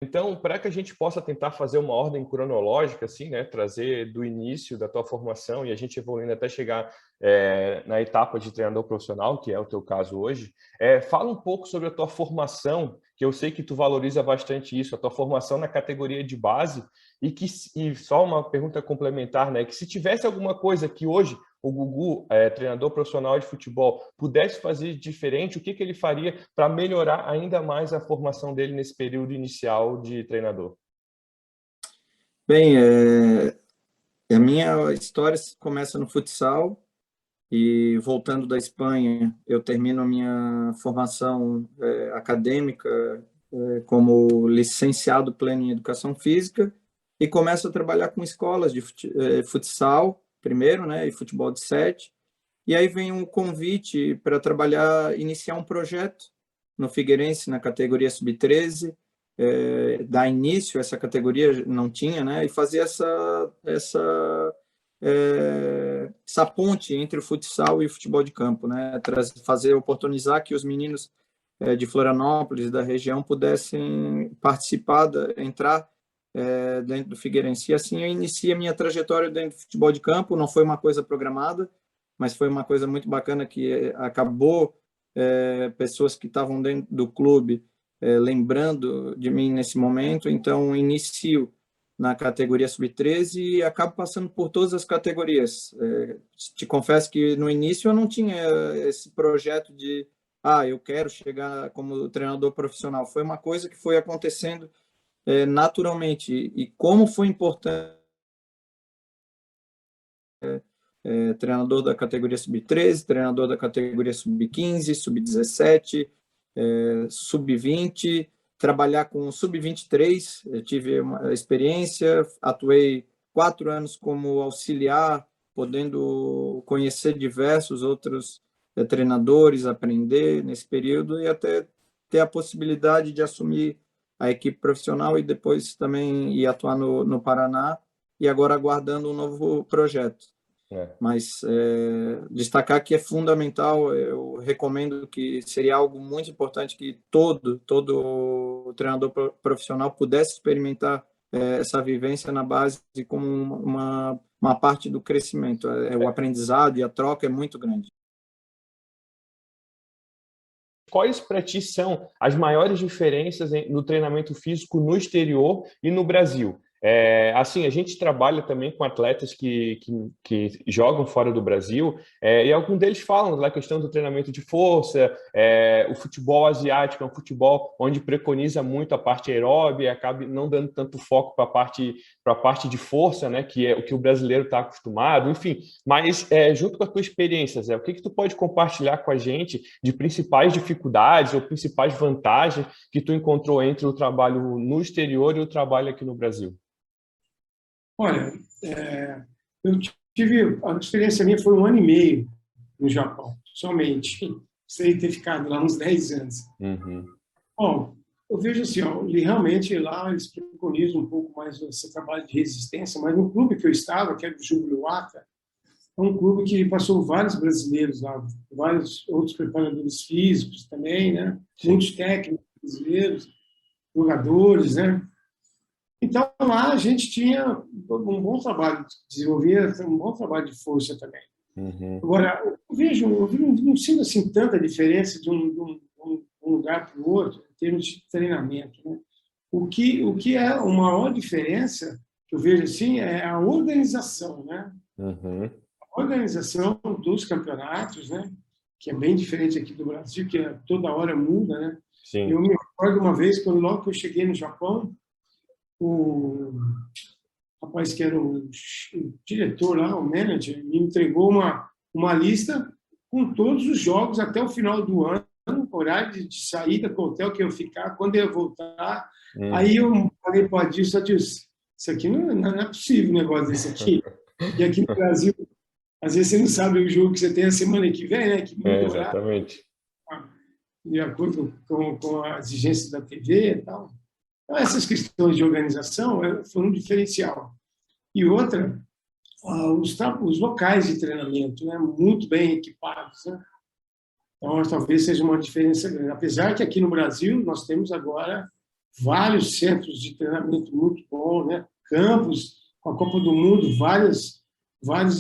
Então, para que a gente possa tentar fazer uma ordem cronológica, assim, né, trazer do início da tua formação e a gente evoluindo até chegar na etapa de treinador profissional, que é o teu caso hoje, fala um pouco sobre a tua formação, que eu sei que tu valoriza bastante isso, a tua formação na categoria de base, e só uma pergunta complementar, né, que se tivesse alguma coisa que hoje o Gugu, treinador profissional de futebol, pudesse fazer diferente, o que ele faria para melhorar ainda mais a formação dele nesse período inicial de treinador? Bem, a minha história começa no futsal e, voltando da Espanha, eu termino a minha formação acadêmica como licenciado pleno em Educação Física e começo a trabalhar com escolas de futsal, primeiro, né, e futebol de 7. E aí vem um convite para trabalhar, iniciar um projeto no Figueirense, na categoria sub-13, dar início a essa categoria, não tinha, né? E fazer essa ponte entre o futsal e o futebol de campo, né? Oportunizar que os meninos de Florianópolis, da região, pudessem participar, entrar dentro do Figueirense. E assim eu iniciei a minha trajetória dentro do futebol de campo, não foi uma coisa programada, mas foi uma coisa muito bacana que acabou pessoas que estavam dentro do clube lembrando de mim nesse momento, então inicio na categoria sub-13 e acabo passando por todas as categorias. Te confesso que no início eu não tinha esse projeto de eu quero chegar como treinador profissional. Foi uma coisa que foi acontecendo naturalmente. E como foi importante treinador da categoria sub-13, treinador da categoria sub-15, sub-17, sub-20, trabalhar com sub-23, eu tive uma experiência, atuei 4 anos como auxiliar, podendo conhecer diversos outros treinadores, aprender nesse período e até ter a possibilidade de assumir a equipe profissional e depois também ir atuar no Paraná e agora aguardando um novo projeto. Mas destacar que é fundamental, eu recomendo que seria algo muito importante que todo treinador profissional pudesse experimentar essa vivência na base como uma parte do crescimento. O aprendizado e a troca é muito grande. Quais para ti são as maiores diferenças no treinamento físico no exterior e no Brasil? Assim, a gente trabalha também com atletas que jogam fora do Brasil, e alguns deles falam da questão do treinamento de força, o futebol asiático é um futebol onde preconiza muito a parte aeróbica e acaba não dando tanto foco para a parte de força, né, que é o que o brasileiro está acostumado, enfim. Mas, junto com a tua experiência, Zé, o que tu pode compartilhar com a gente de principais dificuldades ou principais vantagens que tu encontrou entre o trabalho no exterior e o trabalho aqui no Brasil? Olha, eu tive, a experiência minha foi 1 ano e meio no Japão, somente, sem ter ficado lá uns 10 anos. Uhum. Bom, eu vejo assim, realmente lá eles preconizam um pouco mais esse trabalho de resistência, mas no clube que eu estava, que era o Jubiluata, é um clube que passou vários brasileiros lá, vários outros preparadores físicos também, né? Sim. Muitos técnicos brasileiros, jogadores, né? Então, lá a gente tinha um bom trabalho, desenvolvia um bom trabalho de força também. Uhum. Agora, eu não sinto assim, tanta diferença de um lugar para o outro, em termos de treinamento. Né? O que é a maior diferença, que eu vejo assim, é a organização. Né? Uhum. A organização dos campeonatos, né? Que é bem diferente aqui do Brasil, que toda hora muda. Né? Sim. Eu me recordo uma vez, logo que eu cheguei no Japão, o rapaz que era o diretor lá, o manager, me entregou uma lista com todos os jogos até o final do ano, horário de saída com o hotel que eu ia ficar, quando eu ia voltar. Aí eu falei para o Adilson, isso aqui não é possível, um negócio desse aqui. E aqui no Brasil, às vezes você não sabe o jogo que você tem a semana que vem, né? Que muda o horário, exatamente. de acordo com a exigência da TV e tal. Então, essas questões de organização foram um diferencial. E outra, os locais de treinamento, né, muito bem equipados. Né? Então, talvez seja uma diferença grande. Apesar que aqui no Brasil nós temos agora vários centros de treinamento muito bons, né? Campos, com a Copa do Mundo, vários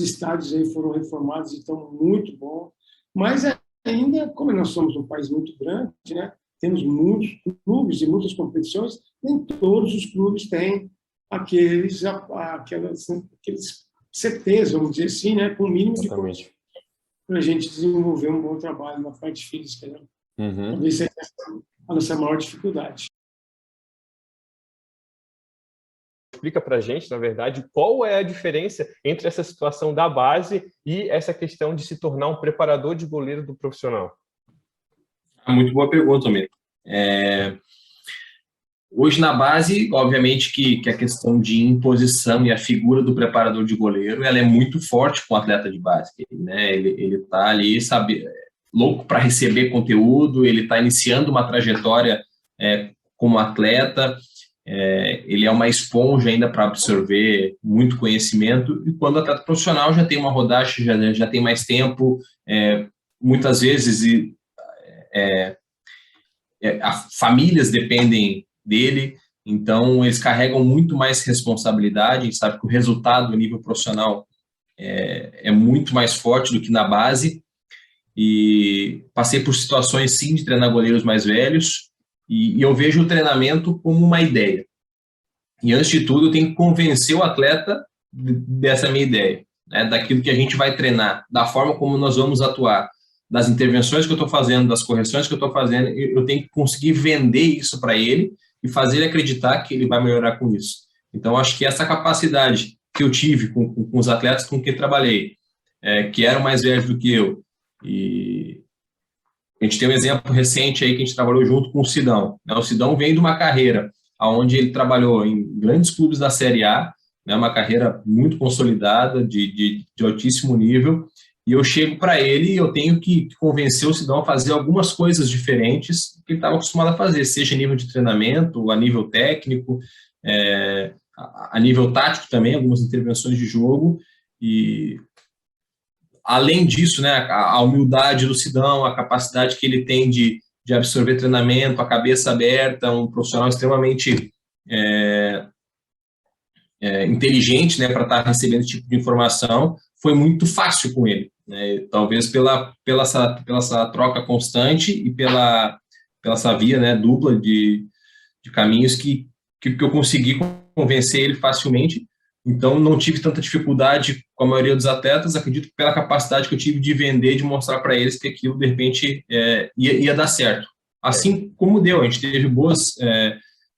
estádios aí foram reformados e estão muito bons. Mas ainda, como nós somos um país muito grande, né? Temos muitos clubes e muitas competições, nem todos os clubes têm aqueles CTs, vamos dizer assim, né? Com o mínimo de condições para a gente desenvolver um bom trabalho na parte física. Né? Talvez seja a nossa maior dificuldade. Explica para a gente, na verdade, qual é a diferença entre essa situação da base e essa questão de se tornar um preparador de goleiro do profissional? Muito boa pergunta, amigo. Hoje, na base, obviamente que a questão de imposição e a figura do preparador de goleiro, ela é muito forte com o atleta de base. Né? Ele está ali, sabe, louco para receber conteúdo, ele está iniciando uma trajetória como atleta, ele é uma esponja ainda para absorver muito conhecimento, e quando o atleta profissional já tem uma rodagem, já tem mais tempo, muitas vezes famílias dependem dele, então eles carregam muito mais responsabilidade. A gente sabe que o resultado no nível profissional é muito mais forte do que na base, e passei por situações sim de treinar goleiros mais velhos, e eu vejo o treinamento como uma ideia, e antes de tudo eu tenho que convencer o atleta dessa minha ideia, né, daquilo que a gente vai treinar, da forma como nós vamos atuar, das intervenções que eu estou fazendo, das correções que eu estou fazendo. Eu tenho que conseguir vender isso para ele e fazer ele acreditar que ele vai melhorar com isso. Então, acho que essa capacidade que eu tive com os atletas com quem trabalhei, que eram mais velhos do que eu, e a gente tem um exemplo recente aí que a gente trabalhou junto com o Sidão. Né? O Sidão vem de uma carreira onde ele trabalhou em grandes clubes da Série A, né? Uma carreira muito consolidada, de altíssimo nível, e eu chego para ele e eu tenho que convencer o Sidão a fazer algumas coisas diferentes que ele estava acostumado a fazer, seja a nível de treinamento, a nível técnico, a nível tático também, algumas intervenções de jogo. E além disso, né, a humildade do Sidão, a capacidade que ele tem de absorver treinamento, a cabeça aberta, um profissional extremamente inteligente, né, para estar recebendo esse tipo de informação, foi muito fácil com ele. Né? Talvez pela essa troca constante e pela essa via, né, dupla de caminhos que eu consegui convencer ele facilmente. Então, não tive tanta dificuldade com a maioria dos atletas, acredito que pela capacidade que eu tive de vender, de mostrar para eles que aquilo, de repente, ia dar certo. Assim como deu, a gente teve boas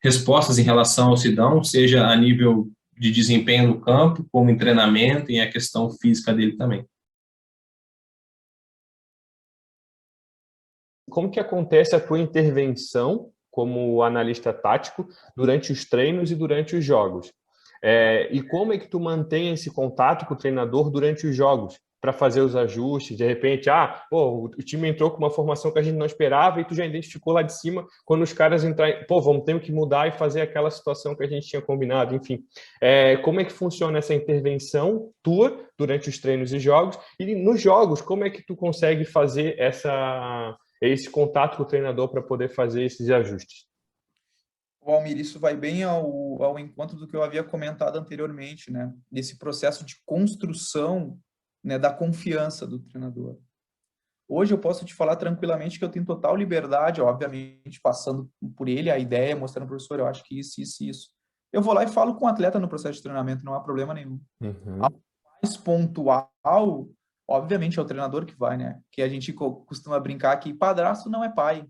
respostas em relação ao Sidão, seja a nível de desempenho no campo, como em treinamento, e a questão física dele também. Como que acontece a tua intervenção como analista tático durante os treinos e durante os jogos? E como é que tu mantém esse contato com o treinador durante os jogos para fazer os ajustes? De repente, o time entrou com uma formação que a gente não esperava e tu já identificou lá de cima quando os caras entrarem, vamos ter que mudar e fazer aquela situação que a gente tinha combinado, enfim. Como é que funciona essa intervenção tua durante os treinos e jogos? E nos jogos, como é que tu consegue fazer esse contato com o treinador para poder fazer esses ajustes? Almir, isso vai bem ao encontro do que eu havia comentado anteriormente, né? Desse processo de construção, né, da confiança do treinador. Hoje eu posso te falar tranquilamente que eu tenho total liberdade, obviamente, passando por ele a ideia, mostrando ao professor, eu acho que isso. Eu vou lá e falo com o atleta no processo de treinamento, não há problema nenhum. Uhum. A mais pontual, obviamente, é o treinador que vai, né? Que a gente costuma brincar que padrasto não é pai.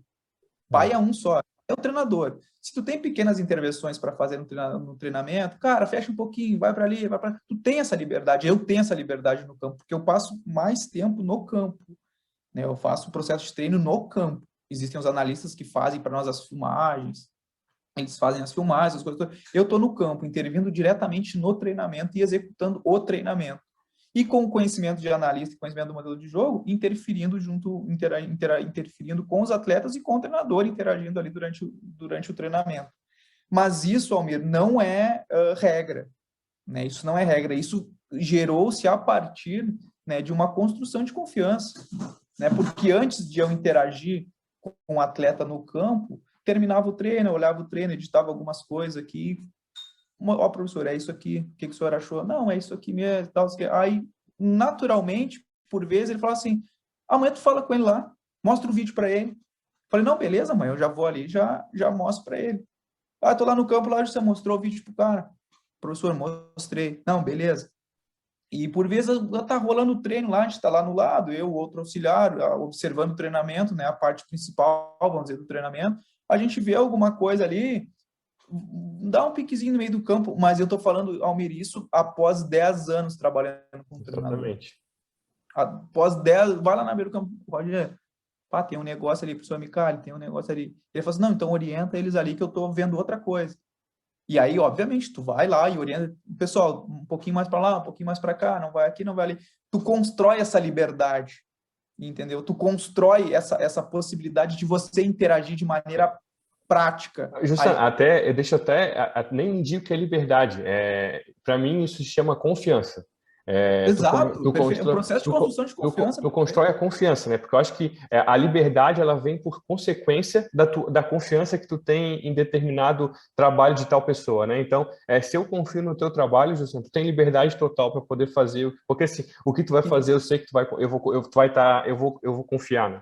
Pai é um só. É o treinador. Se tu tem pequenas intervenções para fazer no treinamento, cara, fecha um pouquinho, vai para ali, vai para... Tu tem essa liberdade, eu tenho essa liberdade no campo, porque eu passo mais tempo no campo, né? Eu faço o processo de treino no campo. Existem os analistas que fazem para nós as filmagens, eles fazem as filmagens, as coisas. Eu estou no campo, intervindo diretamente no treinamento e executando o treinamento. E com o conhecimento de analista e conhecimento do modelo de jogo, interferindo com os atletas e com o treinador, interagindo ali durante o treinamento. Mas isso, Almir, não é regra. Né? Isso não é regra. Isso gerou-se a partir, né, de uma construção de confiança. Né? Porque antes de eu interagir com o atleta no campo, terminava o treino, eu olhava o treino, editava algumas coisas aqui. Ó, professor, é isso aqui, o que o senhor achou? Não, é isso aqui mesmo, tal. Aí, naturalmente, por vezes, ele fala assim, amanhã tu fala com ele lá, mostra o vídeo para ele. Falei, não, beleza, mãe, eu já vou ali, já mostro para ele. Ah, tô lá no campo, lá você mostrou o vídeo pro cara. Professor, mostrei. Não, beleza. E por vezes tá rolando o treino lá, a gente está lá no lado, eu, outro auxiliar, observando o treinamento, né, a parte principal, vamos dizer, do treinamento. A gente vê alguma coisa ali, dá um piquezinho no meio do campo, mas eu estou falando, Almir, isso após 10 anos trabalhando como treinador. Exatamente. Após 10, vai lá na beira do campo, Roger, pá, tem um negócio ali, professor Micali, tem um negócio ali. Ele fala assim, não, então orienta eles ali que eu estou vendo outra coisa. E aí, obviamente, tu vai lá e orienta, pessoal, um pouquinho mais para lá, um pouquinho mais para cá, não vai aqui, não vai ali. Tu constrói essa liberdade, entendeu? Tu constrói essa possibilidade de você interagir de maneira prática. Justamente, deixa até, nem digo que é liberdade. Para mim, isso se chama confiança. Exato, o processo de construção de confiança. Tu constrói a confiança, né? Porque eu acho que a liberdade ela vem por consequência da confiança que tu tem em determinado trabalho de tal pessoa, né? Então, se eu confio no teu trabalho, Juscelino, tu tem liberdade total para poder fazer, porque assim, o que tu vai fazer, eu sei que eu vou confiar, né?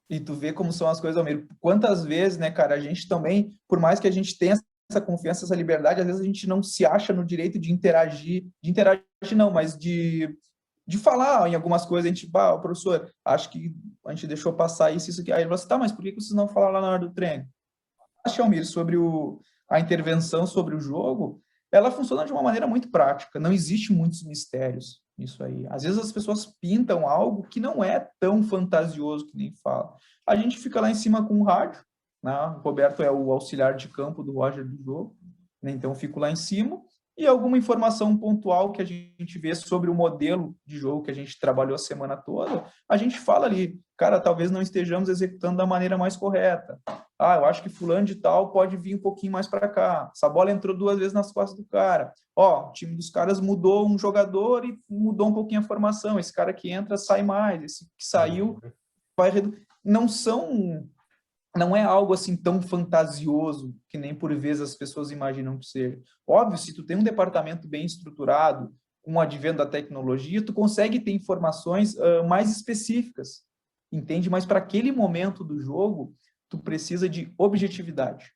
E tu vê como são as coisas, Almir. Quantas vezes, né, cara, a gente também, por mais que a gente tenha essa confiança, essa liberdade, às vezes a gente não se acha no direito de interagir não, mas de falar em algumas coisas, a gente, professor, acho que a gente deixou passar isso aqui. Aí ele falou assim, tá, mas por que vocês não falaram lá na hora do treino? Acho, Almir, sobre a intervenção sobre o jogo, ela funciona de uma maneira muito prática, não existe muitos mistérios nisso aí. Às vezes as pessoas pintam algo que não é tão fantasioso que nem fala. A gente fica lá em cima com o rádio, né? O Roberto é o auxiliar de campo do Roger do jogo, né? Então eu fico lá em cima, e alguma informação pontual que a gente vê sobre o modelo de jogo que a gente trabalhou a semana toda, a gente fala ali, cara, talvez não estejamos executando da maneira mais correta. Ah, eu acho que fulano de tal pode vir um pouquinho mais para cá. Essa bola entrou 2 vezes nas costas do cara. Ó, o time dos caras mudou um jogador e mudou um pouquinho a formação. Esse cara que entra sai mais, esse que saiu vai... Não é algo assim tão fantasioso que nem por vezes as pessoas imaginam que seja. Óbvio, se tu tem um departamento bem estruturado, com o advento da tecnologia, tu consegue ter informações mais específicas, entende? Mas para aquele momento do jogo, tu precisa de objetividade.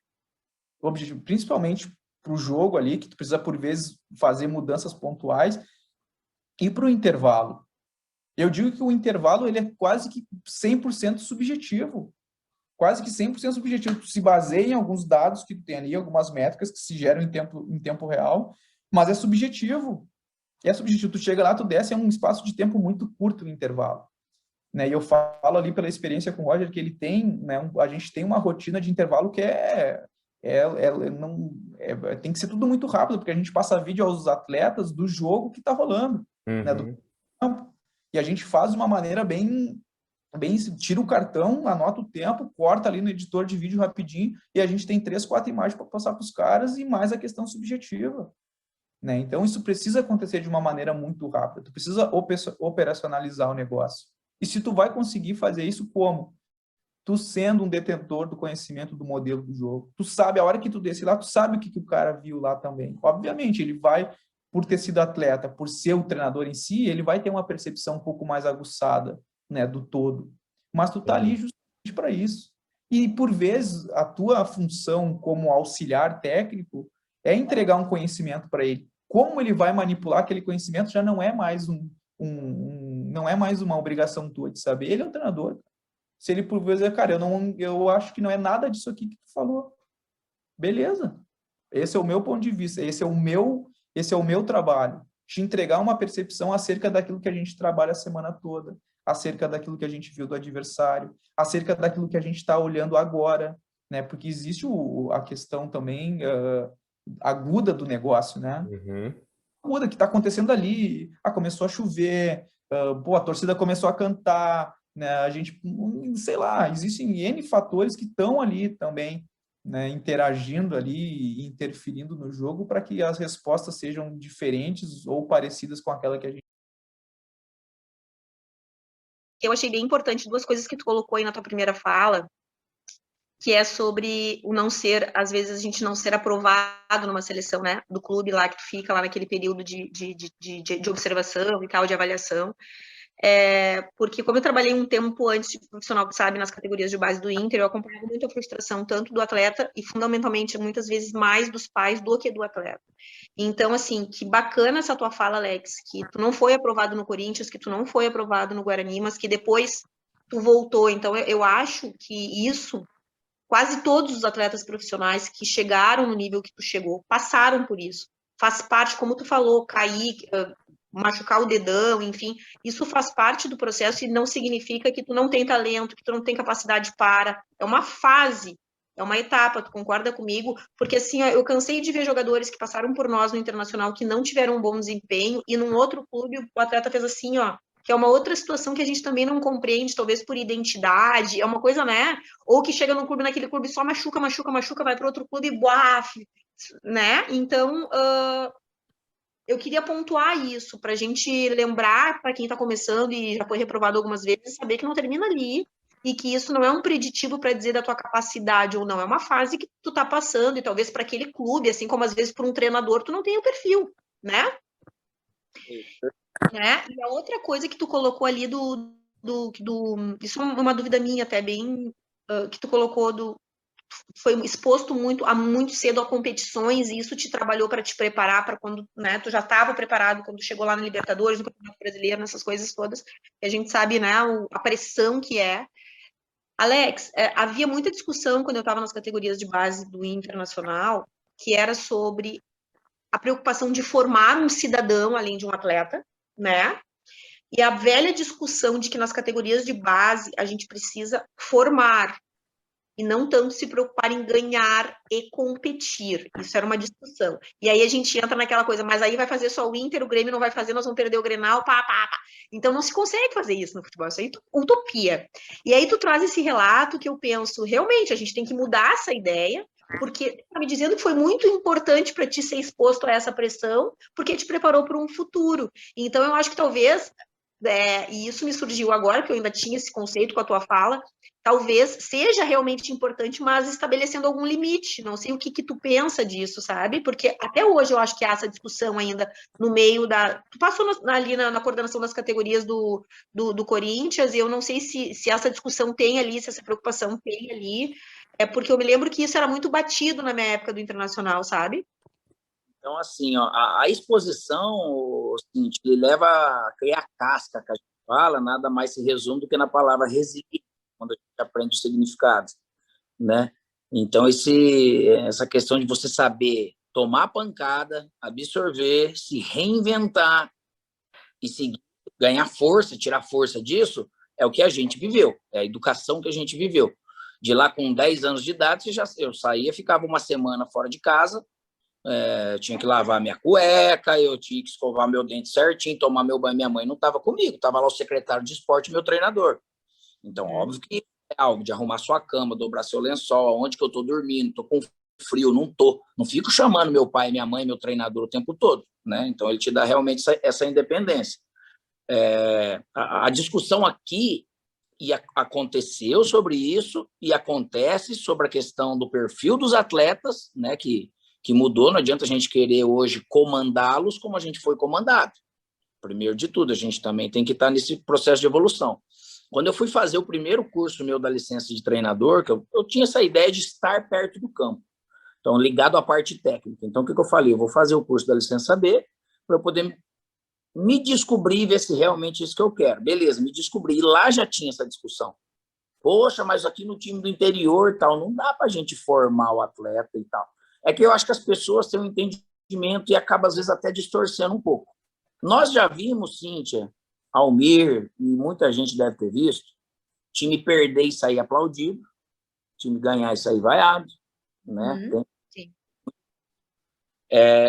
Principalmente para o jogo ali, que tu precisa, por vezes, fazer mudanças pontuais, e para o intervalo. Eu digo que o intervalo ele é quase que 100% subjetivo. Quase que 100% subjetivo. Tu se baseia em alguns dados que tu tem ali, algumas métricas que se geram em tempo real, mas é subjetivo. É subjetivo. Tu chega lá, tu desce, é um espaço de tempo muito curto o intervalo. Né? E eu falo ali pela experiência com o Roger que ele tem, né, a gente tem uma rotina de intervalo que tem que ser tudo muito rápido, porque a gente passa vídeo aos atletas do jogo que está rolando, né, do campo. E a gente faz de uma maneira bem, tira o cartão, anota o tempo, corta ali no editor de vídeo rapidinho, e a gente tem 3, 4 imagens para passar para os caras, e mais a questão subjetiva. Né? Então, isso precisa acontecer de uma maneira muito rápida. Tu precisa operacionalizar o negócio. E se tu vai conseguir fazer isso como? Tu sendo um detentor do conhecimento do modelo do jogo. Tu sabe, a hora que tu desce lá, tu sabe o que o cara viu lá também. Obviamente, ele vai, por ter sido atleta, por ser o treinador em si, ele vai ter uma percepção um pouco mais aguçada, né, do todo. Mas tu tá ali justamente para isso. E, por vezes, a tua função como auxiliar técnico é entregar um conhecimento para ele. Como ele vai manipular aquele conhecimento já não é mais não é mais uma obrigação tua de saber. Ele é o treinador. Se ele por vezes, cara, eu acho que não é nada disso aqui que tu falou. Beleza. Esse é o meu ponto de vista, esse é o meu trabalho. Te entregar uma percepção acerca daquilo que a gente trabalha a semana toda, acerca daquilo que a gente viu do adversário, acerca daquilo que a gente está olhando agora, né? Porque existe a questão também aguda do negócio, né? Aguda, que está acontecendo ali. Começou a chover, a torcida começou a cantar, né? A gente, sei lá, existem N fatores que estão ali também, né, interagindo ali e interferindo no jogo para que as respostas sejam diferentes ou parecidas com aquela que a gente... Eu achei bem importante 2 coisas que tu colocou aí na tua primeira fala, que é sobre o não ser, às vezes a gente não ser aprovado numa seleção, né, do clube lá que tu fica lá naquele período de observação e tal, de avaliação. Porque como eu trabalhei um tempo antes de profissional, sabe, nas categorias de base do Inter, eu acompanhava muito a frustração tanto do atleta e fundamentalmente muitas vezes mais dos pais do que do atleta. Então, assim, que bacana essa tua fala, Alex, que tu não foi aprovado no Corinthians, que tu não foi aprovado no Guarani, mas que depois tu voltou. Então, eu acho que isso, quase todos os atletas profissionais que chegaram no nível que tu chegou, passaram por isso. Faz parte, como tu falou, cair, machucar o dedão, enfim, isso faz parte do processo e não significa que tu não tem talento, que tu não tem capacidade para. É uma fase, é uma etapa, tu concorda comigo? Porque assim, eu cansei de ver jogadores que passaram por nós no Internacional que não tiveram um bom desempenho e num outro clube o atleta fez assim, ó, que é uma outra situação que a gente também não compreende, talvez por identidade, é uma coisa, né? Ou que chega no clube, naquele clube só machuca, vai para outro clube e boaf, né? Então, eu queria pontuar isso, para a gente lembrar, para quem está começando e já foi reprovado algumas vezes, saber que não termina ali e que isso não é um preditivo para dizer da tua capacidade ou não, é uma fase que tu está passando e talvez para aquele clube, assim como às vezes para um treinador, tu não tem o perfil, né? E a outra coisa que tu colocou ali isso é uma dúvida minha até bem, que tu colocou foi exposto muito cedo a competições e isso te trabalhou para te preparar para quando, né, tu já estava preparado quando chegou lá no Libertadores, no Campeonato Brasileiro, nessas coisas todas, que a gente sabe, né, a pressão que é. Alex, havia muita discussão quando eu estava nas categorias de base do Internacional, que era sobre a preocupação de formar um cidadão além de um atleta, né? E a velha discussão de que nas categorias de base a gente precisa formar e não tanto se preocupar em ganhar e competir. Isso era uma discussão. E aí a gente entra naquela coisa, mas aí vai fazer só o Inter, o Grêmio não vai fazer, nós vamos perder o Grenal, pá, pá, pá. Então não se consegue fazer isso no futebol, isso aí é utopia. E aí tu traz esse relato que eu penso, realmente, a gente tem que mudar essa ideia, porque tá me dizendo que foi muito importante para ti ser exposto a essa pressão, porque te preparou para um futuro. Então eu acho que talvez, e isso me surgiu agora, que eu ainda tinha esse conceito com a tua fala, talvez seja realmente importante, mas estabelecendo algum limite. Não sei o que tu pensa disso, sabe? Porque até hoje eu acho que há essa discussão ainda no meio da... Tu passou ali na coordenação das categorias do Corinthians, e eu não sei se essa discussão tem ali, se essa preocupação tem ali, porque eu me lembro que isso era muito batido na minha época do Internacional, sabe? Então, assim, ó, a exposição, assim, ele leva a criar casca, que a gente fala, nada mais se resume do que na palavra resiliência, quando a gente aprende os significados, né? Então, essa questão de você saber tomar pancada, absorver, se reinventar e seguir, ganhar força, tirar força disso, é o que a gente viveu, é a educação que a gente viveu. De lá, com 10 anos de idade, eu saía, ficava uma semana fora de casa, eu tinha que lavar minha cueca, eu tinha que escovar meu dente certinho, tomar meu banho. Minha mãe não estava comigo, estava lá o secretário de esporte, meu treinador. Então, óbvio que é algo de arrumar sua cama, dobrar seu lençol, onde que eu estou dormindo, estou com frio, não estou. Não fico chamando meu pai, minha mãe, meu treinador o tempo todo, né? Então, ele te dá realmente essa independência. A discussão aqui aconteceu sobre isso e acontece sobre a questão do perfil dos atletas, né, que mudou. Não adianta a gente querer hoje comandá-los como a gente foi comandado. Primeiro de tudo, a gente também tem que estar nesse processo de evolução. Quando eu fui fazer o primeiro curso meu da licença de treinador, que eu tinha essa ideia de estar perto do campo, então ligado à parte técnica. Então, o que eu falei? Eu vou fazer o curso da licença B para eu poder me descobrir e ver se realmente é isso que eu quero. Beleza, me descobri. E lá já tinha essa discussão. Poxa, mas aqui no time do interior e tal, não dá para a gente formar o atleta e tal. É que eu acho que as pessoas têm um entendimento e acaba, às vezes, até distorcendo um pouco. Nós já vimos, Cíntia, Almir, e muita gente deve ter visto, time perder e sair aplaudido, time ganhar e sair vaiado, né? Sim.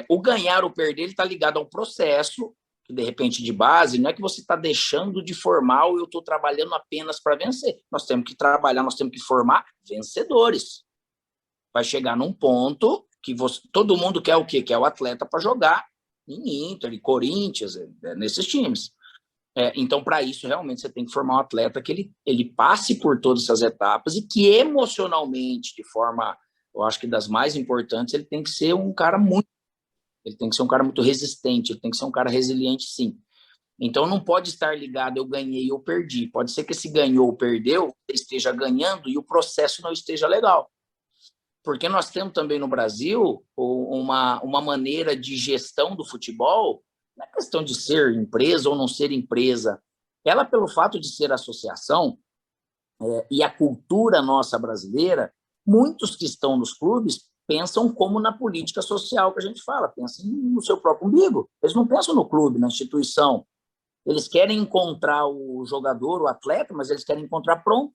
O ganhar ou perder, ele está ligado a um processo, que de repente de base, não é que você está deixando de formar ou eu estou trabalhando apenas para vencer. Nós temos que trabalhar, nós temos que formar vencedores. Vai chegar num ponto que todo mundo quer o quê? Quer o atleta para jogar em Inter, em Corinthians, nesses times. Então, para isso, realmente, você tem que formar um atleta que ele passe por todas essas etapas e que emocionalmente, de forma, eu acho que das mais importantes, ele tem que ser um cara muito resistente, ele tem que ser um cara resiliente, sim. Então, não pode estar ligado, eu ganhei ou perdi. Pode ser que esse ganhou ou perdeu esteja ganhando e o processo não esteja legal. Porque nós temos também no Brasil uma maneira de gestão do futebol, não é questão de ser empresa ou não ser empresa. Ela, pelo fato de ser associação, e a cultura nossa brasileira, muitos que estão nos clubes pensam como na política social que a gente fala, pensam no seu próprio umbigo. Eles não pensam no clube, na instituição. Eles querem encontrar o jogador, o atleta, mas eles querem encontrar pronto.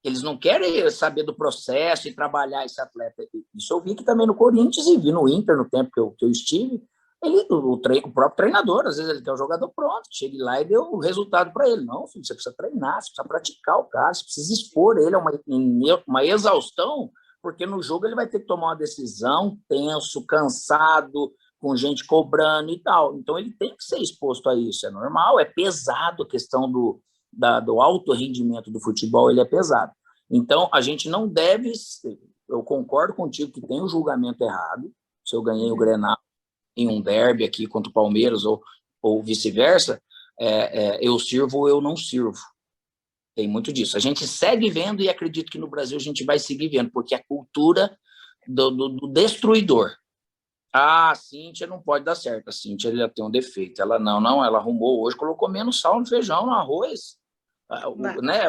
Eles não querem saber do processo e trabalhar esse atleta. Isso eu vi que também no Corinthians e vi no Inter, no tempo que eu estive. O próprio treinador, às vezes ele quer o jogador pronto, chega lá e deu o resultado para ele. Não, filho, você precisa treinar, você precisa praticar o cara, você precisa expor ele a uma exaustão, porque no jogo ele vai ter que tomar uma decisão tenso, cansado, com gente cobrando e tal. Então ele tem que ser exposto a isso, é normal, é pesado a questão do alto rendimento do futebol, ele é pesado. Então a gente não deve, eu concordo contigo que tem um julgamento errado, se eu ganhei o Grenal em um derby aqui contra o Palmeiras ou vice-versa, eu sirvo ou eu não sirvo. Tem muito disso. A gente segue vendo e acredito que no Brasil a gente vai seguir vendo, porque a cultura do destruidor. A Cíntia não pode dar certo. A Cíntia já tem um defeito. Ela não, ela arrumou hoje, colocou menos sal no feijão, no arroz. Né?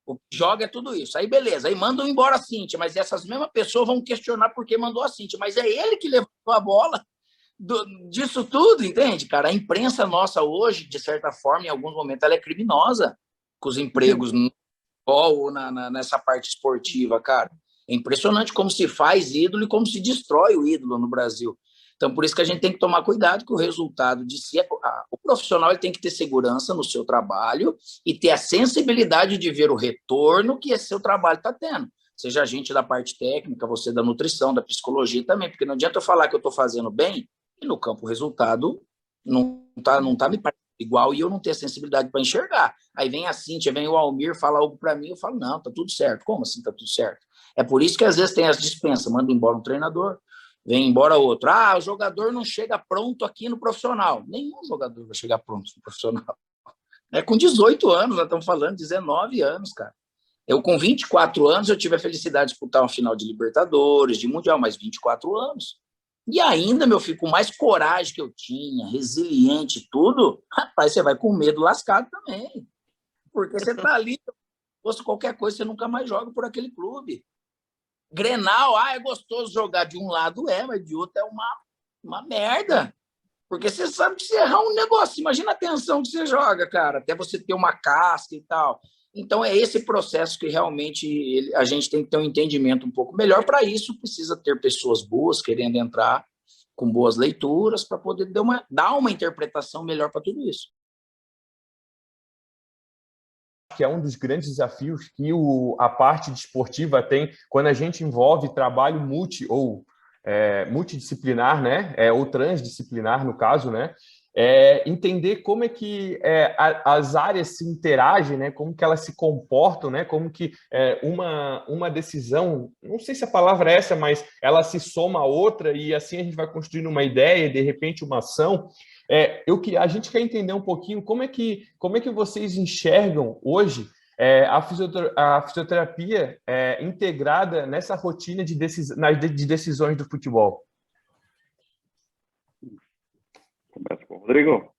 O que joga é tudo isso. Aí beleza, aí mandam embora a Cíntia, mas essas mesmas pessoas vão questionar por que mandou a Cíntia. Mas é ele que levantou a bola disso tudo, entende, cara? A imprensa nossa hoje, de certa forma, em alguns momentos, ela é criminosa com os empregos no futebol ou nessa parte esportiva, cara. É impressionante como se faz ídolo e como se destrói o ídolo no Brasil. Então, por isso que a gente tem que tomar cuidado que o resultado de si... O profissional ele tem que ter segurança no seu trabalho e ter a sensibilidade de ver o retorno que esse seu trabalho está tendo. Seja a gente da parte técnica, você da nutrição, da psicologia também, porque não adianta eu falar que eu estou fazendo bem e no campo o resultado não tá me parecendo igual e eu não tenho a sensibilidade para enxergar. Aí vem a Cíntia, vem o Almir, fala algo para mim, eu falo, não, tá tudo certo. Como assim tá tudo certo? É por isso que às vezes tem as dispensas, manda embora um treinador, vem embora outro. O jogador não chega pronto aqui no profissional. Nenhum jogador vai chegar pronto no profissional. Com 18 anos, nós estamos falando, 19 anos, cara. Eu com 24 anos, eu tive a felicidade de disputar uma final de Libertadores, de Mundial, mas 24 anos. E ainda, meu filho, com mais coragem que eu tinha, resiliente e tudo, rapaz, você vai com medo lascado também. Porque você tá ali, se fosse qualquer coisa, você nunca mais joga por aquele clube. Grenal, é gostoso jogar de um lado, mas de outro é uma merda. Porque você sabe que você errar um negócio, imagina a tensão que você joga, cara, até você ter uma casca e tal. Então, é esse processo que realmente a gente tem que ter um entendimento um pouco melhor. Para isso, precisa ter pessoas boas querendo entrar com boas leituras para poder dar uma interpretação melhor para tudo isso. Que é um dos grandes desafios que a parte desportiva tem quando a gente envolve trabalho multidisciplinar, né? Ou transdisciplinar, no caso, né? Entender como é que as áreas se interagem, né? Como que elas se comportam, né? Como que uma decisão, não sei se a palavra é essa, mas ela se soma a outra e assim a gente vai construindo uma ideia, de repente uma ação. A gente quer entender um pouquinho como é que vocês enxergam hoje a fisioterapia integrada nessa rotina de decisões do futebol. Começa com o Rodrigo.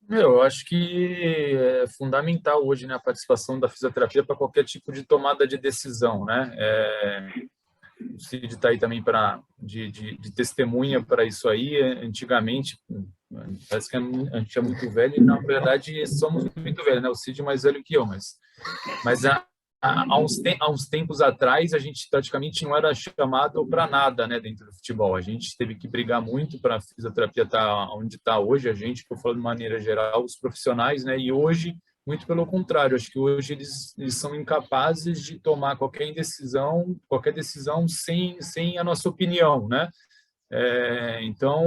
Eu acho que é fundamental hoje, né, a participação da fisioterapia para qualquer tipo de tomada de decisão, né? O Cid está aí também de testemunha para isso aí. Antigamente, parece que a gente é muito velho e, na verdade, somos muito velhos, né? O Cid é mais velho que eu, mas há uns tempos atrás, a gente praticamente não era chamado para nada, né, dentro do futebol. A gente teve que brigar muito para a fisioterapia estar onde está hoje, a gente, por falar de maneira geral, os profissionais, né? E hoje, muito pelo contrário, acho que hoje eles são incapazes de tomar qualquer decisão sem a nossa opinião, né? Então,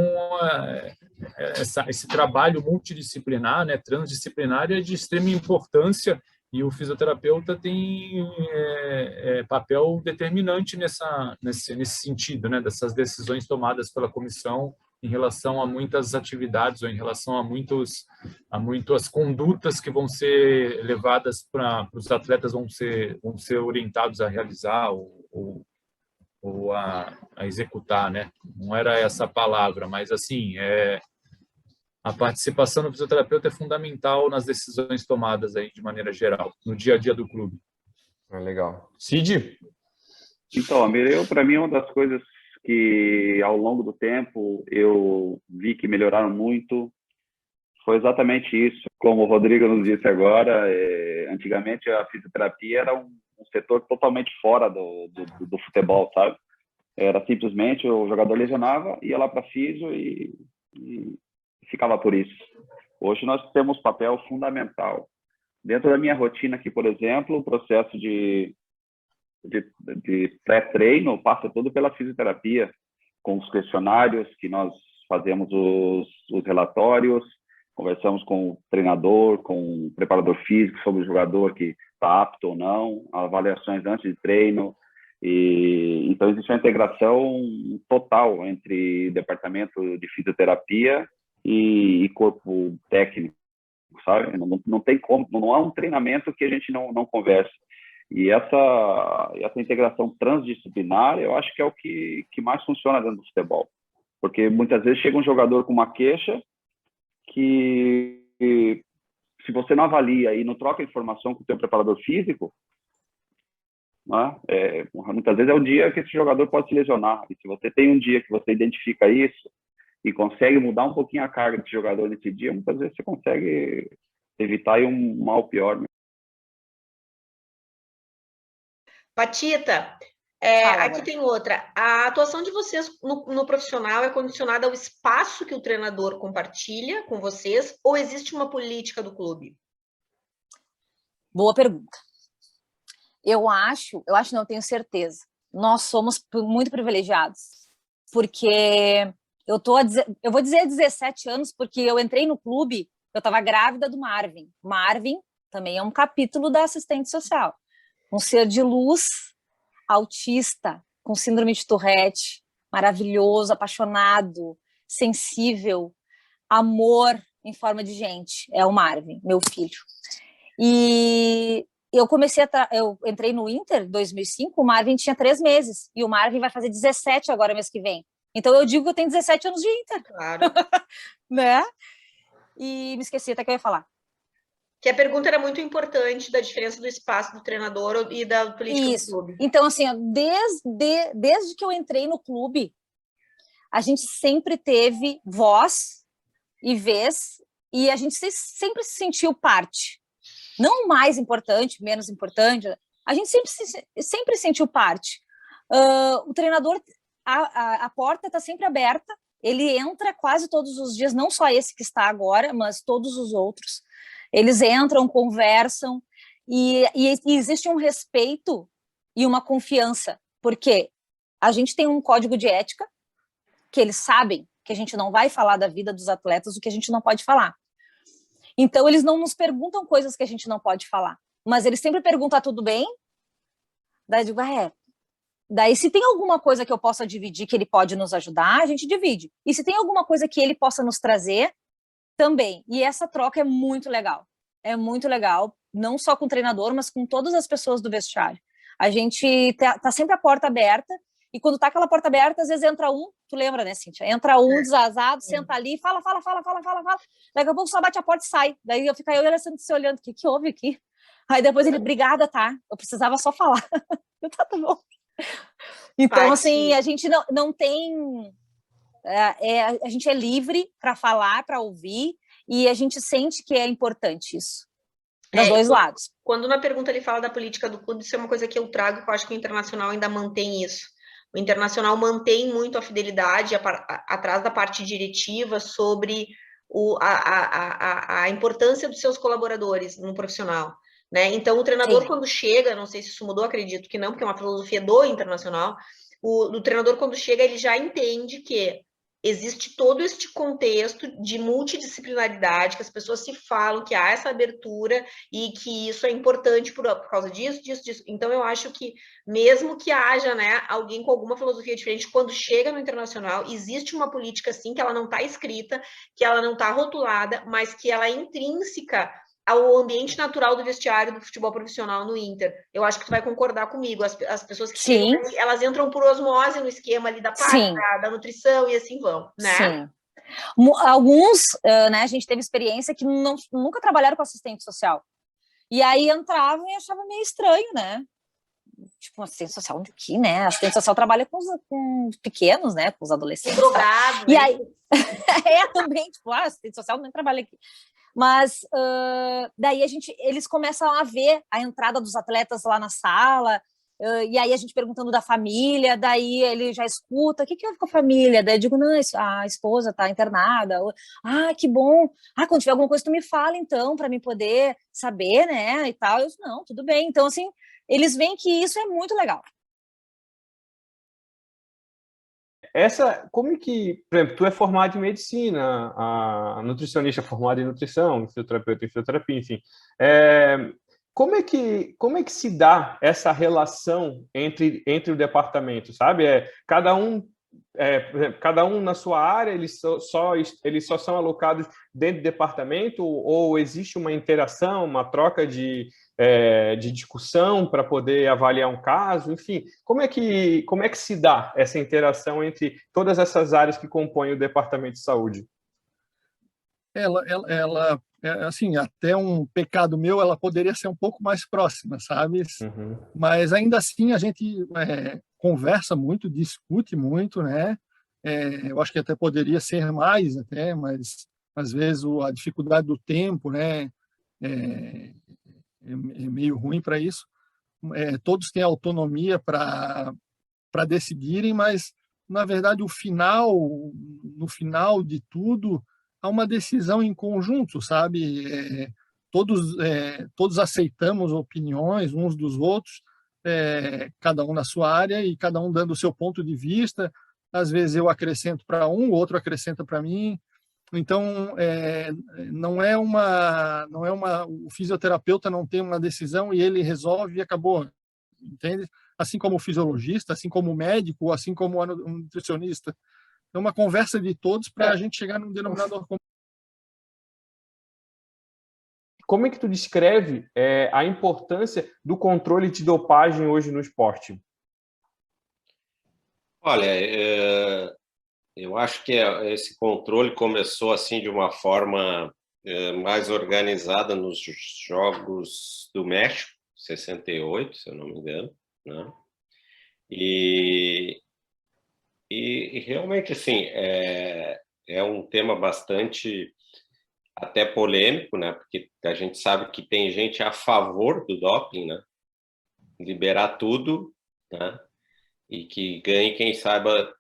esse trabalho multidisciplinar, né, transdisciplinar, é de extrema importância, e o fisioterapeuta tem papel determinante nesse sentido, né, dessas decisões tomadas pela comissão em relação a muitas atividades ou em relação a muitas condutas que vão ser levadas para os atletas, vão ser orientados a realizar ou a executar, né? Não era essa a palavra, mas assim, a participação do fisioterapeuta é fundamental nas decisões tomadas aí de maneira geral, no dia a dia do clube. Legal. Cid? Então, Amir, para mim, uma das coisas que ao longo do tempo eu vi que melhoraram muito foi exatamente isso. Como o Rodrigo nos disse agora, antigamente a fisioterapia era um setor totalmente fora do futebol, sabe? Era simplesmente o jogador lesionava, ia lá para fisio e ficava por isso. Hoje nós temos papel fundamental. Dentro da minha rotina aqui, por exemplo, o processo de pré-treino passa todo pela fisioterapia, com os questionários que nós fazemos os relatórios, conversamos com o treinador, com o preparador físico sobre o jogador que está apto ou não, avaliações antes de treino. Então existe uma integração total entre departamento de fisioterapia e corpo técnico, sabe? Não tem como, não há um treinamento que a gente não converse. E essa integração transdisciplinar, eu acho que é o que mais funciona dentro do futebol. Porque muitas vezes chega um jogador com uma queixa que, se você não avalia e não troca informação com o seu preparador físico, né, muitas vezes é o dia que esse jogador pode se lesionar. E se você tem um dia que você identifica isso e consegue mudar um pouquinho a carga desse jogador nesse dia, muitas vezes você consegue evitar um mal pior. Patita, aqui tem outra. A atuação de vocês no profissional é condicionada ao espaço que o treinador compartilha com vocês, ou existe uma política do clube? Boa pergunta. Eu acho, não, tenho certeza. Nós somos muito privilegiados, porque eu vou dizer 17 anos, porque eu entrei no clube, eu estava grávida do Marvin. Marvin também é um capítulo da assistente social. Um ser de luz, autista, com síndrome de Tourette, maravilhoso, apaixonado, sensível, amor em forma de gente. É o Marvin, meu filho. E eu entrei no Inter em 2005, o Marvin tinha 3 meses, e o Marvin vai fazer 17 agora, mês que vem. Então eu digo que eu tenho 17 anos de Inter. Claro. Né? E me esqueci até que eu ia falar. Que a pergunta era muito importante da diferença do espaço do treinador e da política do clube. Então, assim, desde que eu entrei no clube, a gente sempre teve voz e vez, e a gente sempre se sentiu parte. Não mais importante, menos importante, a gente sempre sentiu parte. O treinador, a porta está sempre aberta, ele entra quase todos os dias, não só esse que está agora, mas todos os outros. Eles entram, conversam, e existe um respeito e uma confiança, porque a gente tem um código de ética, que eles sabem que a gente não vai falar da vida dos atletas, o que a gente não pode falar. Então, eles não nos perguntam coisas que a gente não pode falar, mas eles sempre perguntam, tudo bem? Daí eu digo, Daí, se tem alguma coisa que eu possa dividir, que ele pode nos ajudar, a gente divide. E se tem alguma coisa que ele possa nos trazer, também. E essa troca é muito legal. É muito legal, não só com o treinador, mas com todas as pessoas do vestiário. A gente tá sempre a porta aberta, e quando tá aquela porta aberta, às vezes entra um, tu lembra, né, Cíntia? Entra um desazado, senta ali, fala. Daqui a pouco só bate a porta e sai. Daí eu fico aí se olhando, o que houve aqui? Aí depois ele, obrigada, tá? Eu precisava só falar. Tá bom. Então, assim, a gente não tem... a gente é livre para falar, para ouvir, e a gente sente que é importante isso, dos dois lados. Quando na pergunta ele fala da política do clube, isso é uma coisa que eu trago, que eu acho que o Internacional ainda mantém isso. O Internacional mantém muito a fidelidade atrás da parte diretiva sobre a importância dos seus colaboradores no profissional. Né? Então, o treinador, quando chega, não sei se isso mudou, acredito que não, porque é uma filosofia do Internacional, O treinador, quando chega, ele já entende que existe todo este contexto de multidisciplinaridade, que as pessoas se falam, que há essa abertura e que isso é importante por causa disso. Então, eu acho que, mesmo que haja, né, alguém com alguma filosofia diferente, quando chega no internacional, existe uma política, sim, que ela não está escrita, que ela não está rotulada, mas que ela é intrínseca ao ambiente natural do vestiário do futebol profissional no Inter. Eu acho que tu vai concordar comigo. As pessoas que chegam, elas entram por osmose no esquema ali da parte da nutrição e assim vão, né? Sim. Alguns, né, a gente teve experiência que nunca trabalharam com assistente social. E aí entravam e achavam meio estranho, né? Tipo, assistente social de quê, né? Assistente social trabalha com os pequenos, né? Com os adolescentes. Drogado, e né? aí, também, tipo, assistente social nem trabalha aqui. Mas daí eles começam a ver a entrada dos atletas lá na sala, e aí a gente perguntando da família, daí ele já escuta, o que houve com a família? Daí eu digo, não, a esposa está internada. Que bom. Quando tiver alguma coisa tu me fala então, para mim poder saber, né, e tal. Eu disse, não, tudo bem. Então, assim, eles veem que isso é muito legal. Como é que, por exemplo, tu é formado em medicina, a nutricionista formada em nutrição, fisioterapeuta em fisioterapia, enfim. Como é que se dá essa relação entre o departamento, sabe? Cada um na sua área, eles só são alocados dentro do departamento, ou existe uma interação, uma troca de discussão para poder avaliar um caso, enfim, como é que se dá essa interação entre todas essas áreas que compõem o departamento de saúde? Ela assim, até um pecado meu, ela poderia ser um pouco mais próxima, sabe? Uhum. Mas ainda assim a gente conversa muito, discute muito, né? Eu acho que até poderia ser mais, até, mas às vezes a dificuldade do tempo, né? É meio ruim para isso. Todos têm autonomia para decidirem, mas na verdade no final de tudo há uma decisão em conjunto, sabe? Todos aceitamos opiniões uns dos outros, cada um na sua área e cada um dando o seu ponto de vista. Às vezes eu acrescento para um, o outro acrescenta para mim. Então, o fisioterapeuta não tem uma decisão e ele resolve e acabou, entende? Assim como o fisiologista, assim como o médico, assim como o nutricionista. É uma conversa de todos para a gente chegar num denominador comum. Como é que tu descreve a importância do controle de dopagem hoje no esporte? Olha, eu acho que esse controle começou assim de uma forma mais organizada nos Jogos do México, 68, se eu não me engano, né? E realmente, assim, é um tema bastante até polêmico, né? Porque a gente sabe que tem gente a favor do doping, né? Liberar tudo, né? E que ganhe quem saiba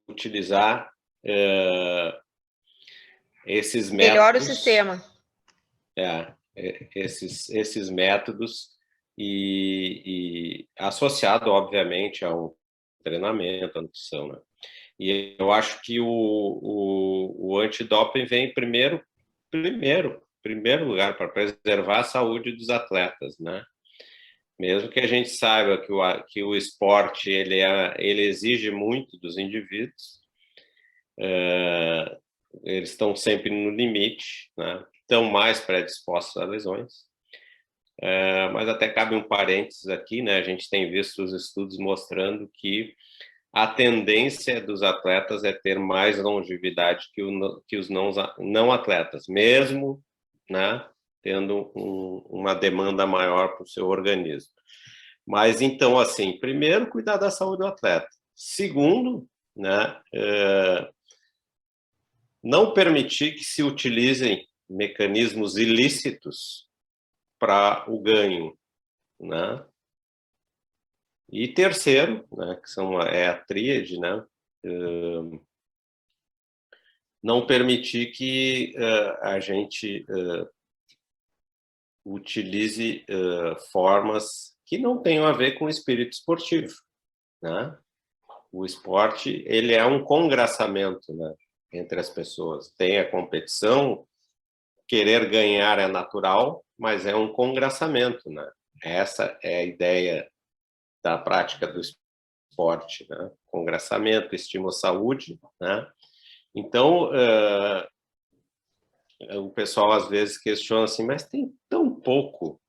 utilizar esses métodos. Melhora o sistema. Esses métodos e associado, obviamente, ao treinamento, à nutrição, né? E eu acho que o antidoping vem em primeiro lugar para preservar a saúde dos atletas, né? Mesmo que a gente saiba que o esporte ele exige muito dos indivíduos, eles estão sempre no limite, né? Estão mais predispostos a lesões. Mas até cabe um parênteses aqui, né? A gente tem visto os estudos mostrando que a tendência dos atletas é ter mais longevidade que os não atletas, mesmo, né, tendo uma demanda maior para o seu organismo. Mas, então, assim, primeiro, cuidar da saúde do atleta. Segundo, né, não permitir que se utilizem mecanismos ilícitos para o ganho, né? E terceiro, né, que é a tríade, né, não permitir que a gente utilize formas que não tenham a ver com o espírito esportivo, né? O esporte, ele é um congraçamento, né, entre as pessoas. Tem a competição, querer ganhar é natural, mas é um congraçamento, né? Essa é a ideia da prática do esporte, né? Congraçamento, estímulo à saúde, né? Então, o pessoal às vezes questiona assim, mas tem tão pouco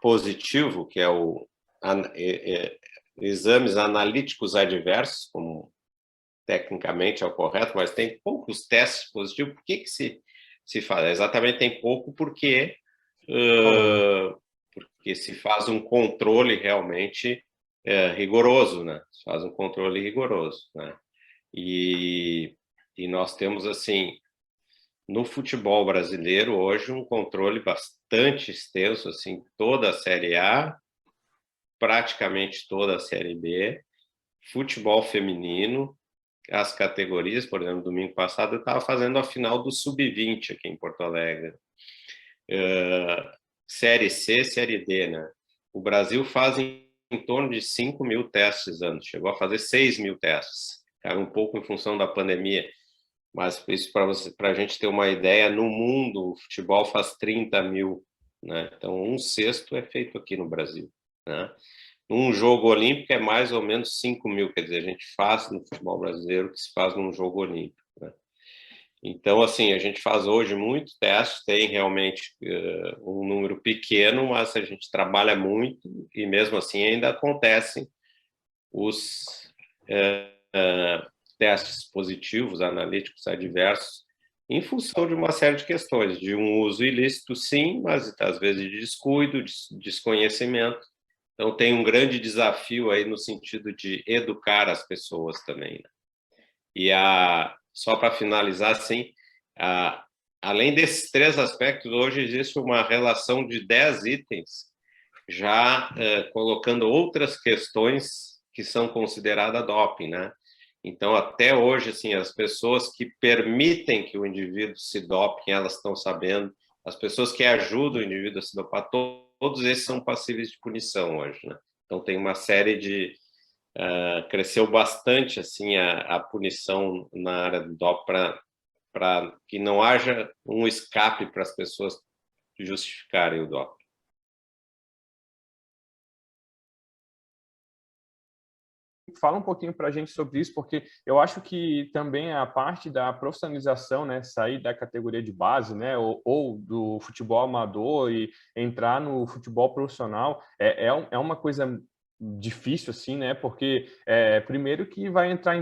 positivo, que é o exames analíticos adversos, como tecnicamente é o correto, mas tem poucos testes positivos. Por que se faz? Exatamente, tem pouco porque se faz um controle realmente rigoroso, né? Se faz um controle rigoroso, né? E nós temos, assim, no futebol brasileiro, hoje, um controle bastante extenso, assim, toda a Série A, praticamente toda a Série B, futebol feminino, as categorias, por exemplo, domingo passado eu estava fazendo a final do Sub-20 aqui em Porto Alegre. Série C, Série D, né? O Brasil faz em torno de 5 mil testes anos, chegou a fazer 6 mil testes, caiu um pouco em função da pandemia, mas isso para a gente ter uma ideia, no mundo o futebol faz 30 mil, né? Então 1/6 é feito aqui no Brasil, né? Um jogo olímpico é mais ou menos 5 mil, quer dizer, a gente faz no futebol brasileiro o que se faz num jogo olímpico, né? Então, assim, a gente faz hoje muito teste, tem realmente um número pequeno, mas a gente trabalha muito e mesmo assim ainda acontecem os testes positivos, analíticos adversos, em função de uma série de questões, de um uso ilícito, sim, mas às vezes de descuido, de desconhecimento. Então, tem um grande desafio aí no sentido de educar as pessoas também, né? E só para finalizar, assim, além desses 3 aspectos, hoje existe uma relação de 10 itens, já colocando outras questões que são consideradas doping, né? Então, até hoje, assim, as pessoas que permitem que o indivíduo se dope, elas estão sabendo, as pessoas que ajudam o indivíduo a se dopar, todos esses são passíveis de punição hoje, né? Então, tem uma série de... cresceu bastante, assim, a punição na área do doping para que não haja um escape para as pessoas justificarem o doping. Fala um pouquinho para a gente sobre isso, porque eu acho que também a parte da profissionalização, né, sair da categoria de base, né, ou do futebol amador e entrar no futebol profissional é uma coisa difícil, assim, né, porque primeiro que vai entrar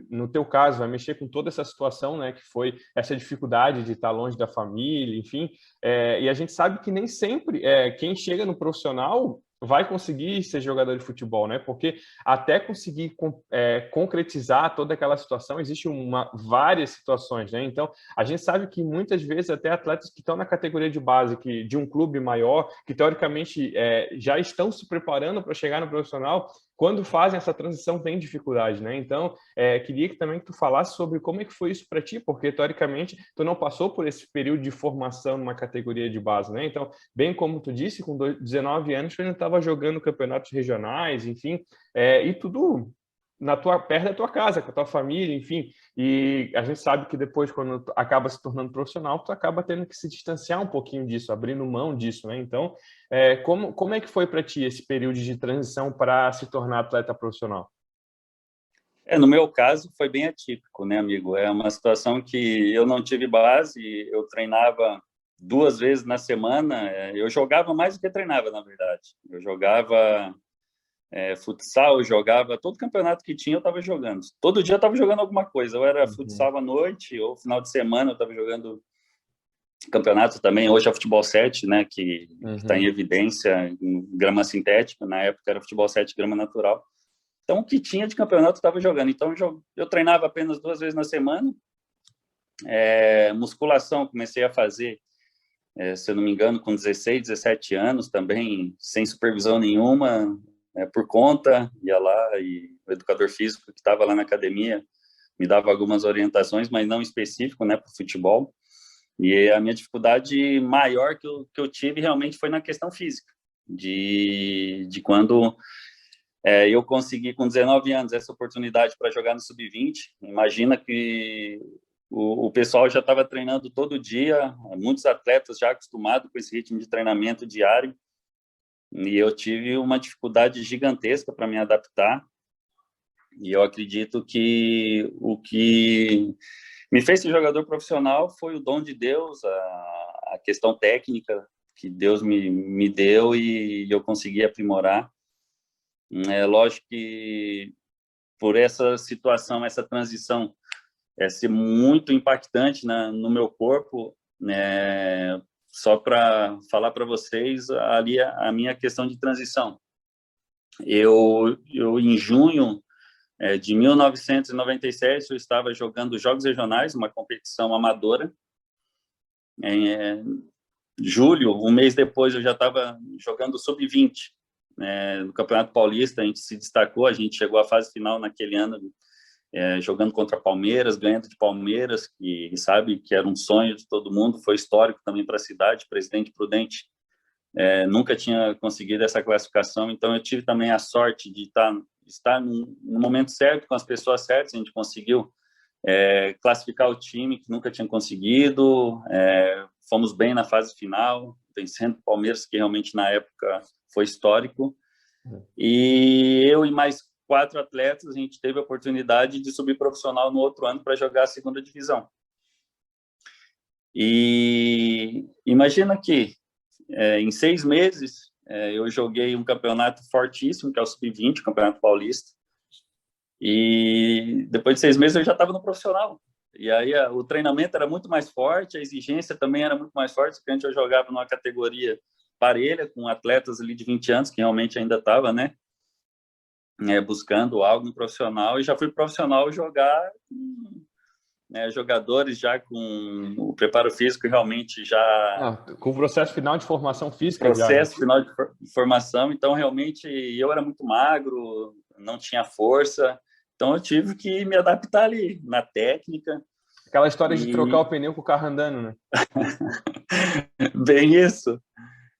no teu caso, vai mexer com toda essa situação, né, que foi essa dificuldade de estar longe da família, enfim, e a gente sabe que nem sempre quem chega no profissional vai conseguir ser jogador de futebol, né? Porque até conseguir concretizar toda aquela situação, existe várias situações, né? Então, a gente sabe que muitas vezes até atletas que estão na categoria de base de um clube maior, que teoricamente já estão se preparando para chegar no profissional, quando fazem essa transição tem dificuldade, né? Então, queria que tu falasse sobre como é que foi isso para ti, porque teoricamente tu não passou por esse período de formação numa categoria de base, né? Então, bem como tu disse, com 19 anos tu ainda estava jogando campeonatos regionais, enfim, e tudo perto da tua casa, com a tua família, enfim. E a gente sabe que depois, quando tu acaba se tornando profissional, tu acaba tendo que se distanciar um pouquinho disso, abrindo mão disso, né? Então, como é que foi para ti esse período de transição para se tornar atleta profissional? No meu caso, foi bem atípico, né, amigo? É uma situação que eu não tive base, eu treinava 2 vezes na semana, eu jogava mais do que treinava, na verdade. Eu jogava futsal, eu jogava todo campeonato que tinha, eu estava jogando. Todo dia eu estava jogando alguma coisa, ou era futsal à noite, ou final de semana eu estava jogando campeonato também. Hoje é futebol 7, né, que está em evidência, em grama sintética. Na época era futebol 7, grama natural. Então, o que tinha de campeonato eu estava jogando. Então, eu treinava apenas 2 vezes na semana. Musculação comecei a fazer, se eu não me engano, com 16, 17 anos também, sem supervisão nenhuma, por conta, ia lá e o educador físico que estava lá na academia me dava algumas orientações, mas não específico, né, para o futebol. E a minha dificuldade maior que eu tive realmente foi na questão física, de quando eu consegui, com 19 anos, essa oportunidade para jogar no Sub-20. Imagina que o pessoal já estava treinando todo dia, muitos atletas já acostumados com esse ritmo de treinamento diário, e eu tive uma dificuldade gigantesca para me adaptar. E eu acredito que o que me fez ser jogador profissional foi o dom de Deus, a questão técnica que Deus me deu e eu consegui aprimorar. É lógico que por essa situação, essa transição, ser muito impactante no meu corpo, né? Só para falar para vocês ali a minha questão de transição. Eu em junho de 1997, eu estava jogando Jogos Regionais, uma competição amadora. Em julho, um mês depois, eu já estava jogando Sub-20. No Campeonato Paulista, a gente se destacou, a gente chegou à fase final naquele ano, jogando contra Palmeiras, ganhando de Palmeiras, que sabe que era um sonho de todo mundo, foi histórico também para a cidade. Presidente Prudente nunca tinha conseguido essa classificação, então eu tive também a sorte de estar no momento certo, com as pessoas certas. A gente conseguiu classificar o time que nunca tinha conseguido, fomos bem na fase final, vencendo o Palmeiras, que realmente na época foi histórico, e eu e mais 4 atletas, a gente teve a oportunidade de subir profissional no outro ano para jogar a segunda divisão. E imagina que em 6 meses eu joguei um campeonato fortíssimo, que é o Sub-20, o Campeonato Paulista, e depois de 6 meses eu já estava no profissional. E aí o treinamento era muito mais forte, a exigência também era muito mais forte, porque antes eu jogava numa categoria parelha, com atletas ali de 20 anos, que realmente ainda estava, buscando algo no profissional, e já fui profissional jogar jogadores já com o preparo físico realmente já... com o processo final de formação física. Processo final de formação, então realmente eu era muito magro, não tinha força, então eu tive que me adaptar ali, na técnica. Aquela história de trocar o pneu com o carro andando, né? Bem isso.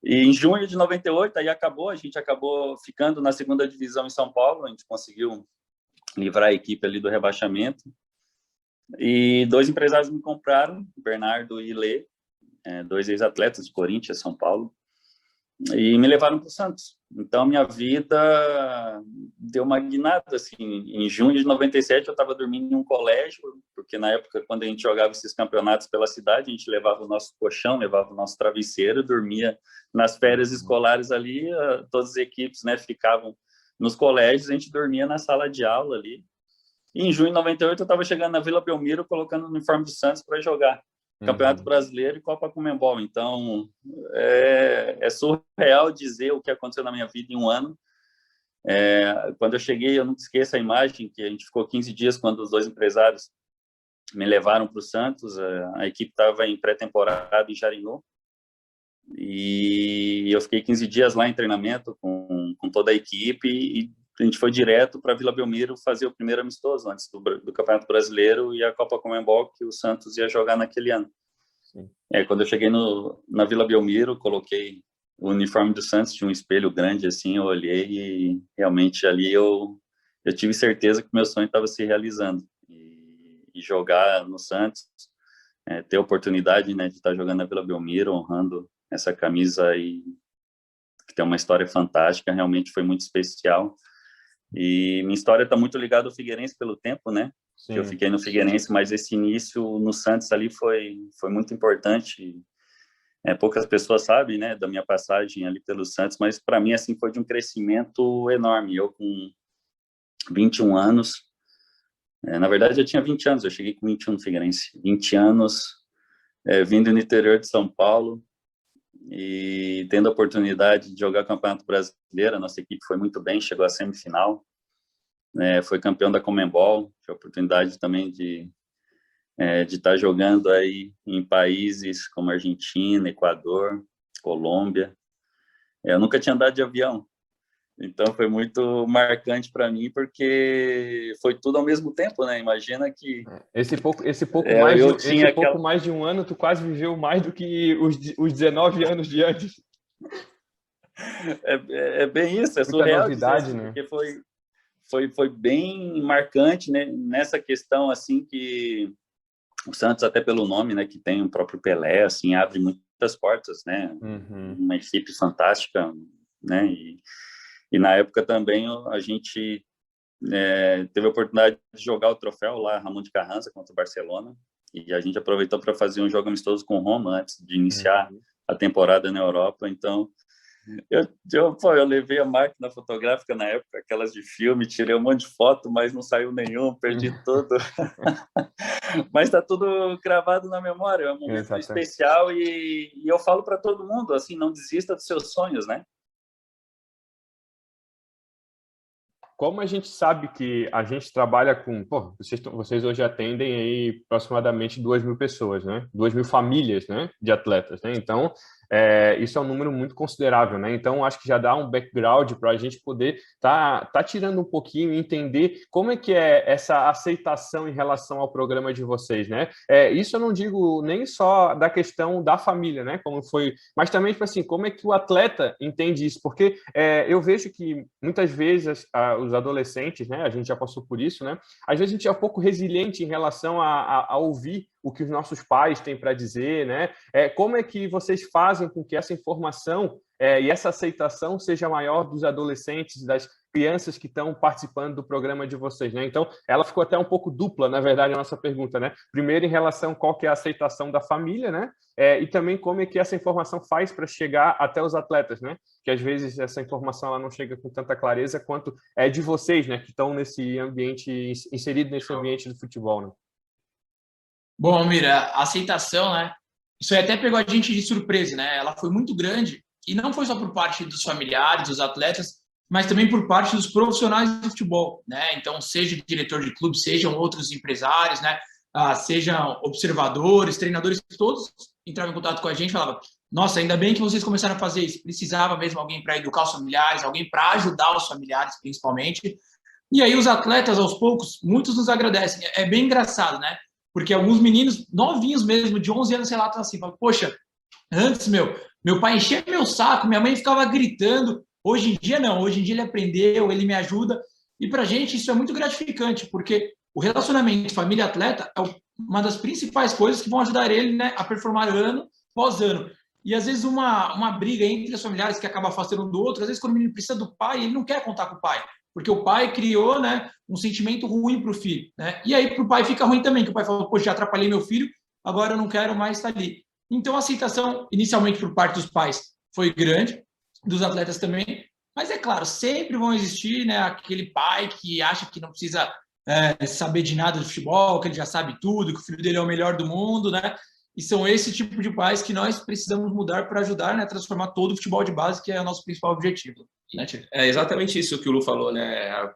E em junho de 98, aí a gente acabou ficando na segunda divisão em São Paulo, a gente conseguiu livrar a equipe ali do rebaixamento. E 2 empresários me compraram, Bernardo e Lê, 2 ex-atletas de Corinthians, São Paulo, e me levaram para o Santos. Então, minha vida deu uma guinada, assim. Em junho de 97, eu estava dormindo em um colégio, porque na época, quando a gente jogava esses campeonatos pela cidade, a gente levava o nosso colchão, levava o nosso travesseiro, dormia nas férias escolares ali, todas as equipes ficavam nos colégios, a gente dormia na sala de aula ali. E em junho de 98, eu estava chegando na Vila Belmiro, colocando o uniforme do Santos para jogar Campeonato Brasileiro e Copa Conmebol. Então, é surreal dizer o que aconteceu na minha vida em um ano. Quando eu cheguei, eu nunca esqueço a imagem, que a gente ficou 15 dias quando os 2 empresários me levaram para o Santos. A equipe estava em pré-temporada em Jarinu, e eu fiquei 15 dias lá em treinamento com toda a equipe, e a gente foi direto para Vila Belmiro fazer o primeiro amistoso antes do Campeonato Brasileiro e a Copa Conmebol, que o Santos ia jogar naquele ano. Sim. Quando eu cheguei na Vila Belmiro, coloquei o uniforme do Santos, tinha um espelho grande assim, eu olhei e realmente ali eu tive certeza que meu sonho estava se realizando. E jogar no Santos, ter a oportunidade de estar jogando na Vila Belmiro, honrando essa camisa aí, que tem uma história fantástica, realmente foi muito especial. E minha história está muito ligada ao Figueirense pelo tempo, que eu fiquei no Figueirense, mas esse início no Santos ali foi muito importante. Poucas pessoas sabem, da minha passagem ali pelo Santos, mas para mim assim foi de um crescimento enorme. Eu com 21 anos, na verdade eu tinha 20 anos, eu cheguei com 21 no Figueirense, 20 anos, vindo no interior de São Paulo e tendo a oportunidade de jogar o Campeonato Brasileiro. A nossa equipe foi muito bem, chegou à semifinal, foi campeão da Conmebol, tive a oportunidade também de estar jogando aí em países como Argentina, Equador, Colômbia. Eu nunca tinha andado de avião, Então foi muito marcante para mim, porque foi tudo ao mesmo tempo, né? Imagina que esse pouco mais de um ano, tu quase viveu mais do que os 19 anos de antes. É bem isso, é muita surreal novidade, dizer, né? Porque foi bem marcante, né? Nessa questão assim que o Santos, até pelo nome, né, que tem o próprio Pelé, assim, abre muitas portas, né? Uma equipe fantástica, né? E na época também a gente teve a oportunidade de jogar o troféu lá, Ramon de Carranza contra o Barcelona, e a gente aproveitou para fazer um jogo amistoso com Roma antes de iniciar a temporada na Europa. Então eu levei a máquina fotográfica na época, aquelas de filme, tirei um monte de foto, mas não saiu nenhum, perdi tudo. Mas está tudo gravado na memória, é um momento especial, e eu falo para todo mundo, assim, não desista dos seus sonhos, né? Como a gente sabe que a gente trabalha com... Pô, vocês hoje atendem aí aproximadamente 2.000 pessoas, né? 2.000 famílias, né, de atletas, né? Então, isso é um número muito considerável, né? Então, acho que já dá um background para a gente poder tá tirando um pouquinho e entender como é que é essa aceitação em relação ao programa de vocês, né? Isso eu não digo nem só da questão da família, né? Como foi... Mas também, tipo assim, como é que o atleta entende isso? Porque eu vejo que, muitas vezes, os adolescentes, né? A gente já passou por isso, né? Às vezes a gente é um pouco resiliente em relação a ouvir o que os nossos pais têm para dizer, né? Como é que vocês fazem com que essa informação e essa aceitação seja maior dos adolescentes, das crianças que estão participando do programa de vocês, né? Então, ela ficou até um pouco dupla, na verdade, a nossa pergunta, né? Primeiro, em relação a qual que é a aceitação da família, né? E também como é que essa informação faz para chegar até os atletas, né? Que às vezes essa informação ela não chega com tanta clareza quanto é de vocês, né? Que estão nesse ambiente, inserido nesse ambiente do futebol, né? Bom, Almira, a aceitação, né? Isso aí até pegou a gente de surpresa, né? Ela foi muito grande, e não foi só por parte dos familiares, dos atletas, mas também por parte dos profissionais do futebol, né? Então, seja diretor de clube, sejam outros empresários, né? Sejam observadores, treinadores, todos entravam em contato com a gente e falavam: nossa, ainda bem que vocês começaram a fazer isso. Precisava mesmo alguém para educar os familiares, alguém para ajudar os familiares, principalmente. E aí os atletas, aos poucos, muitos nos agradecem. É bem engraçado, né? Porque alguns meninos novinhos mesmo, de 11 anos, relatam assim, falam: poxa, antes, meu pai enchia meu saco, minha mãe ficava gritando. Hoje em dia, não. Hoje em dia ele aprendeu, ele me ajuda. E para a gente isso é muito gratificante, porque o relacionamento família-atleta é uma das principais coisas que vão ajudar ele, né, a performar ano após ano. E às vezes uma briga entre os familiares que acaba afastando um do outro, às vezes quando o menino precisa do pai, ele não quer contar com o pai, porque o pai criou, né, um sentimento ruim para o filho, né? E aí para o pai fica ruim também, que o pai fala: poxa, já atrapalhei meu filho, agora eu não quero mais estar ali. Então a aceitação, inicialmente por parte dos pais, foi grande, dos atletas também, mas é claro, sempre vão existir, né, aquele pai que acha que não precisa saber de nada de futebol, que ele já sabe tudo, que o filho dele é o melhor do mundo, né? E são esse tipo de pais que nós precisamos mudar para ajudar, né, a transformar todo o futebol de base, que é o nosso principal objetivo. Né, é exatamente isso que o Lu falou, né?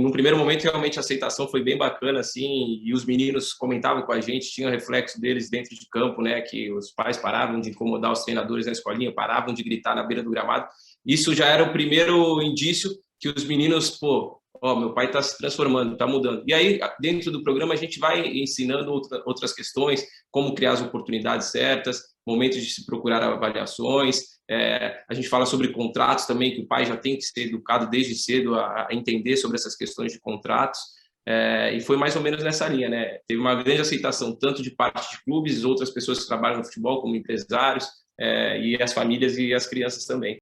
No primeiro momento, realmente, a aceitação foi bem bacana, assim, e os meninos comentavam com a gente, tinha reflexo deles dentro de campo, né? Que os pais paravam de incomodar os treinadores na escolinha, paravam de gritar na beira do gramado. Isso já era o primeiro indício que os meninos, pô, meu pai está se transformando, está mudando. E aí, dentro do programa, a gente vai ensinando outras questões, como criar as oportunidades certas, momentos de se procurar avaliações. A gente fala sobre contratos também, que o pai já tem que ser educado desde cedo a entender sobre essas questões de contratos. E foi mais ou menos nessa linha, né? Teve uma grande aceitação, tanto de parte de clubes, outras pessoas que trabalham no futebol, como empresários, e as famílias e as crianças também.